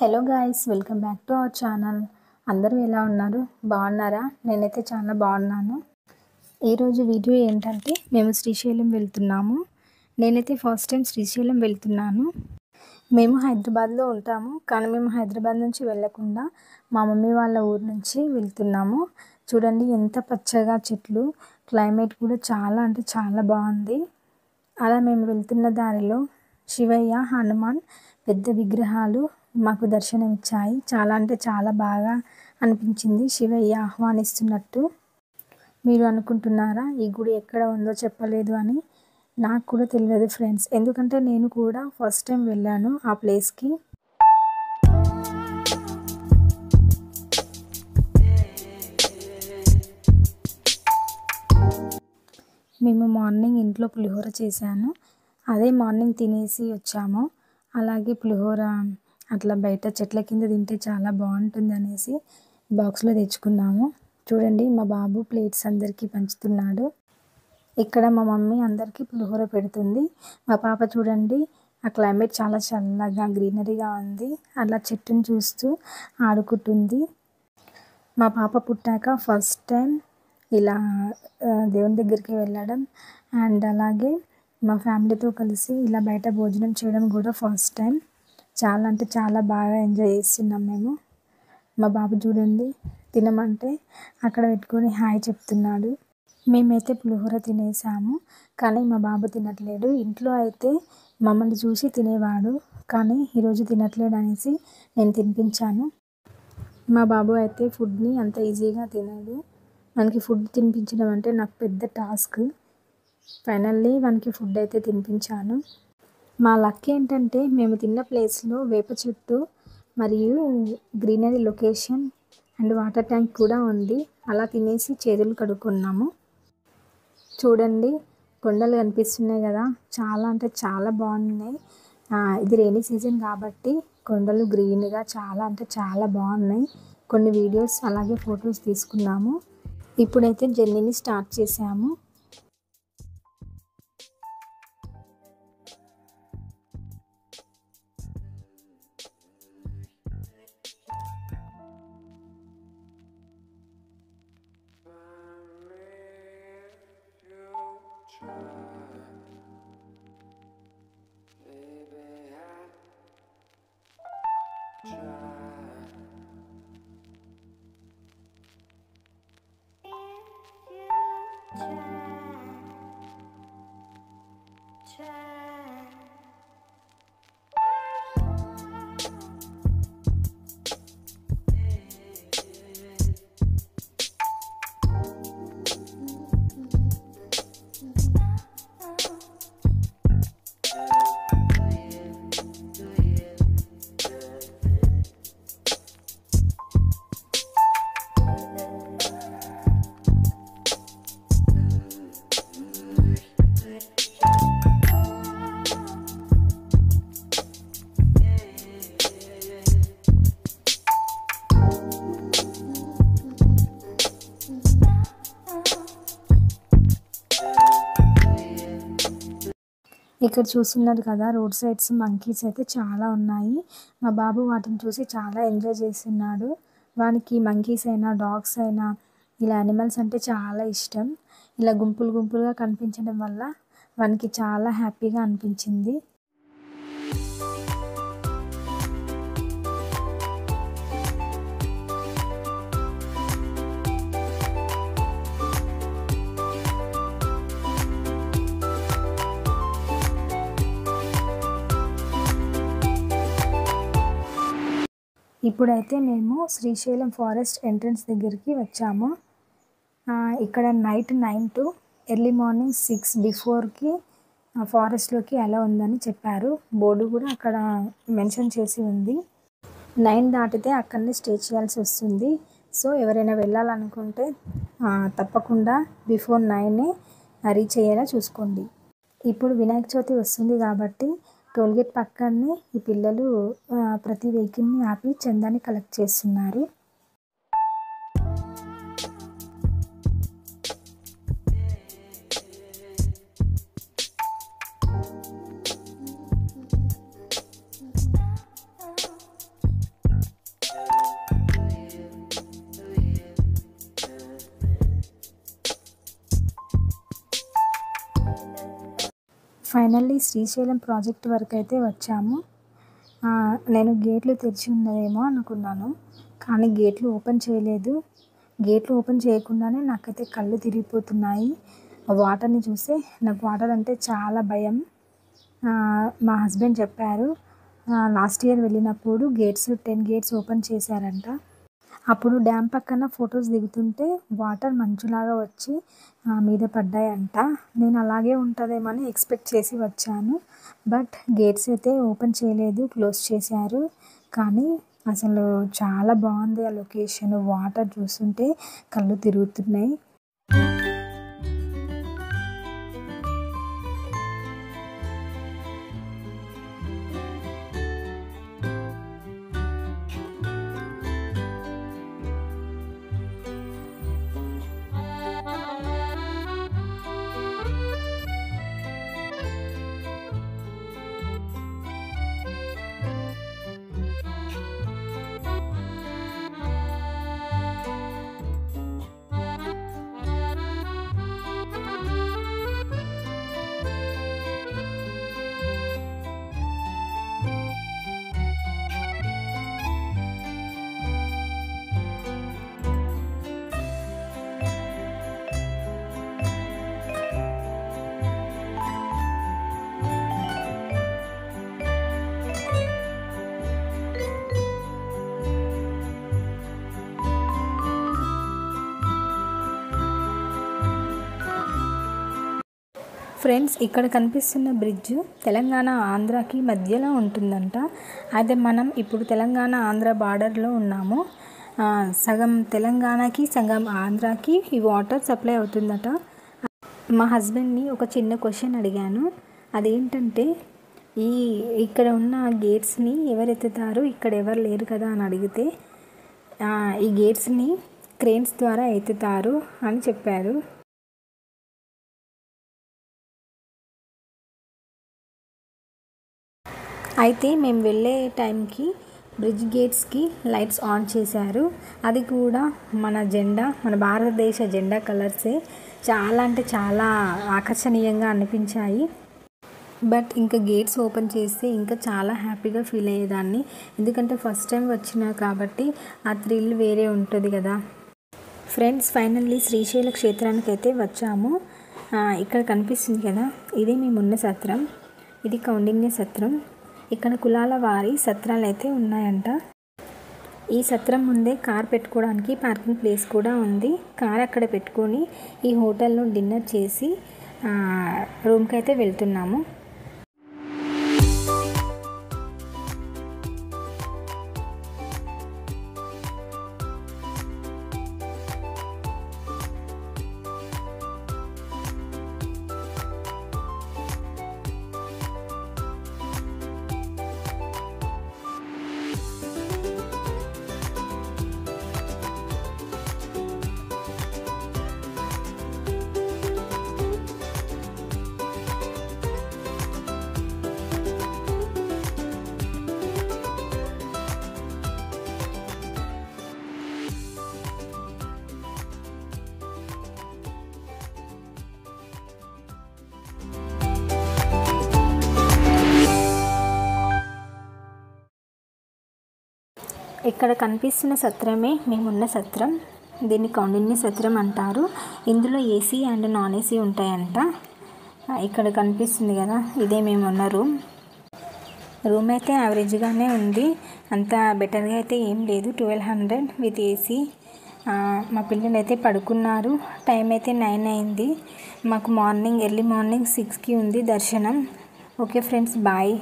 Hello guys, welcome back to our channel. అందరూ ఎలా ఉన్నారు? బాగున్నారా? నేనైతే చాలా బాగున్నాను. ఈరోజు వీడియో ఏంటంటే మేము శ్రీశైలం వెళ్తున్నాము. నేనైతే ఫస్ట్ టైం శ్రీశైలం వెళ్తున్నాను. మేము హైదరాబాద్లో ఉంటాము, కానీ మేము హైదరాబాద్ నుంచి వెళ్ళకుండా మా మమ్మీ వాళ్ళ ఊరు నుంచి వెళ్తున్నాము. చూడండి ఎంత పచ్చగా చెట్లు, క్లైమేట్ కూడా చాలా అంటే చాలా బాగుంది. అలా మేము వెళ్తున్న దారిలో శివయ్య, హనుమాన్ పెద్ద విగ్రహాలు మాకు దర్శనం ఇచ్చాయి. చాలా అంటే చాలా బాగా అనిపించింది శివయ్య ఆహ్వానిస్తున్నట్టు. మీరు అనుకుంటున్నారా ఈ గుడి ఎక్కడ ఉందో చెప్పలేదు అని? నాకు కూడా తెలియదు ఫ్రెండ్స్, ఎందుకంటే నేను కూడా ఫస్ట్ టైం వెళ్ళాను ఆ ప్లేస్కి. మేము మార్నింగ్ ఇంట్లో పులిహోర చేశాను, అదే మార్నింగ్ తినేసి వచ్చాము. అలాగే పులిహోర అట్లా బయట చెట్ల కింద తింటే చాలా బాగుంటుంది అనేసి బాక్స్లో తెచ్చుకున్నాము. చూడండి మా బాబు ప్లేట్స్ అందరికీ పంచుతున్నాడు. ఇక్కడ మా మమ్మీ అందరికీ పులిహోర పెడుతుంది. మా పాప చూడండి, ఆ క్లైమేట్ చాలా చల్లగా గ్రీనరీగా ఉంది, అలా చెట్టును చూస్తూ ఆడుకుంటుంది. మా పాప పుట్టాక ఫస్ట్ టైం ఇలా దేవుని దగ్గరికి వెళ్ళడం, అండ్ అలాగే మా ఫ్యామిలీతో కలిసి ఇలా బయట భోజనం చేయడం కూడా ఫస్ట్ టైం. చాలా అంటే చాలా బాగా ఎంజాయ్ చేస్తున్నాం మేము. మా బాబు చూడండి, తినమంటే అక్కడ పెట్టుకొని హాయ్ చెప్తున్నాడు. మేమైతే పులిహోర తినేసాము, కానీ మా బాబు తినట్లేడు. ఇంట్లో అయితే మమ్మల్ని చూసి తినేవాడు, కానీ ఈరోజు తినట్లేడు అనేసి నేను తినిపించాను. మా బాబు అయితే ఫుడ్ని అంత ఈజీగా తినడు. మనకి ఫుడ్ తినిపించడం అంటే నాకు పెద్ద టాస్క్. ఫైనల్లీ మనకి ఫుడ్ అయితే తినిపించాను. మా లక్ ఏంటంటే మేము తిన్న ప్లేస్లో వేప చెట్టు మరియు greenery location and water tank కూడా ఉంది. అలా తినేసి చేతులు కడుక్కున్నాము. చూడండి కొండలు కనిపిస్తున్నాయి కదా, చాలా అంటే చాలా బాగున్నాయి. ఇది రైనీ సీజన్ కాబట్టి కొండలు గ్రీన్గా చాలా అంటే చాలా బాగున్నాయి. కొన్ని వీడియోస్ అలాగే ఫొటోస్ తీసుకున్నాము. ఇప్పుడైతే జర్నీని స్టార్ట్ చేసాము. ఇక్కడ చూస్తున్నారు కదా, రోడ్ సైడ్స్ మంకీస్ అయితే చాలా ఉన్నాయి. మా బాబు వాటిని చూసి చాలా ఎంజాయ్ చేస్తున్నాడు. వానికి మంకీస్ అయినా డాగ్స్ అయినా ఇలా యానిమల్స్ అంటే చాలా ఇష్టం. ఇలా గుంపులు గుంపులుగా కనిపించడం వల్ల వానికి చాలా హ్యాపీగా అనిపించింది. ఇప్పుడైతే మేము శ్రీశైలం ఫారెస్ట్ ఎంట్రన్స్ దగ్గరికి వచ్చాము. ఇక్కడ నైట్ 9 to ఎర్లీ మార్నింగ్ 6 బిఫోర్కి ఫారెస్ట్లోకి అలా ఉందని చెప్పారు. బోర్డు కూడా అక్కడ మెన్షన్ చేసి ఉంది. 9 దాటితే అక్కడనే స్టే చేయాల్సి వస్తుంది. సో ఎవరైనా వెళ్ళాలనుకుంటే తప్పకుండా బిఫోర్ 9 రీచ్ అయ్యేలా చూసుకోండి. ఇప్పుడు వినాయక చవితి వస్తుంది కాబట్టి టోల్గేట్ పక్కనే ఈ పిల్లలు ప్రతి వెహికల్ని ఆపి చందాని కలెక్ట్ చేస్తున్నారు. ఫైనల్లీ శ్రీశైలం ప్రాజెక్ట్ వరకు అయితే వచ్చాము. నేను గేట్లు తెరిచి ఉన్నదేమో అనుకున్నాను, కానీ గేట్లు ఓపెన్ చేయలేదు. గేట్లు ఓపెన్ చేయకుండానే నాకైతే కళ్ళు తిరిగిపోతున్నాయి. వాటర్ని చూస్తే నాకు వాటర్ అంటే చాలా భయం. మా హస్బెండ్ చెప్పారు, లాస్ట్ ఇయర్ వెళ్ళినప్పుడు 10 గేట్స్ ఓపెన్ చేశారంట. అప్పుడు డ్యామ్ పక్కన ఫొటోస్ దిగుతుంటే వాటర్ మంచులాగా వచ్చి మీద పడ్డాయంట. నేను అలాగే ఉంటుందేమని ఎక్స్పెక్ట్ చేసి వచ్చాను. బట్ గేట్స్ అయితే ఓపెన్ చేయలేదు, క్లోజ్ చేశారు. కానీ అసలు చాలా బాగుంది ఆ లొకేషన్. వాటర్ చూస్తుంటే కళ్ళు తిరుగుతున్నాయి. ఫ్రెండ్స్, ఇక్కడ కనిపిస్తున్న బ్రిడ్జ్ తెలంగాణ ఆంధ్రాకి మధ్యలో ఉంటుందంట. అయితే మనం ఇప్పుడు తెలంగాణ ఆంధ్ర బార్డర్లో ఉన్నాము. సగం తెలంగాణకి సగం ఆంధ్రాకి ఈ వాటర్ సప్లై అవుతుందట. మా హస్బెండ్ని ఒక చిన్న క్వశ్చన్ అడిగాను. అదేంటంటే, ఇక్కడ ఉన్న గేట్స్ని ఎవరు ఎత్తుతారు, ఇక్కడ ఎవరు లేరు కదా అని అడిగితే, ఈ గేట్స్ని క్రేన్స్ ద్వారా ఎత్తుతారు అని చెప్పారు. అయితే మేము వెళ్ళే టైంకి బ్రిడ్జ్ గేట్స్కి లైట్స్ ఆన్ చేశారు. అది కూడా మన భారతదేశ జెండా కలర్సే. చాలా అంటే చాలా ఆకర్షణీయంగా అనిపించాయి. బట్ ఇంకా గేట్స్ ఓపెన్ చేస్తే ఇంకా చాలా హ్యాపీగా ఫీల్ అయ్యేదాన్ని. ఎందుకంటే ఫస్ట్ టైం వచ్చినా కాబట్టి ఆ థ్రిల్ వేరే ఉంటుంది కదా. ఫ్రెండ్స్, ఫైనల్లీ శ్రీశైల క్షేత్రానికి అయితే వచ్చాము. ఇక్కడ కనిపిస్తుంది కదా, ఇదే మేమున్న సత్రం. ఇది కౌండిన్య సత్రం. ఇక్కడ కులాల వారి సత్రాలు అయితే ఉన్నాయంట. ఈ సత్రం ముందే కార్ పెట్టుకోవడానికి పార్కింగ్ ప్లేస్ కూడా ఉంది. కార్ అక్కడ పెట్టుకొని ఈ హోటల్లో డిన్నర్ చేసి రూమ్కి అయితే వెళ్తున్నాము. ఇక్కడ కనిపిస్తున్న సత్రమే మేమున్న సత్రం. దీన్ని కౌండిన్య సత్రం అంటారు. ఇందులో ఏసీ అండ్ నాన్ ఏసీ ఉంటాయంట. ఇక్కడ కనిపిస్తుంది కదా, ఇదే మేమున్న రూమ్ అయితే యావరేజ్గానే ఉంది. అంత బెటర్గా అయితే ఏం లేదు. 1200 విత్ ఏసీ. మా పిల్లలు అయితే పడుకున్నారు. టైం అయితే 9 అయింది. మాకు ఎర్లీ మార్నింగ్ 6కి ఉంది దర్శనం. Okay friends, bye.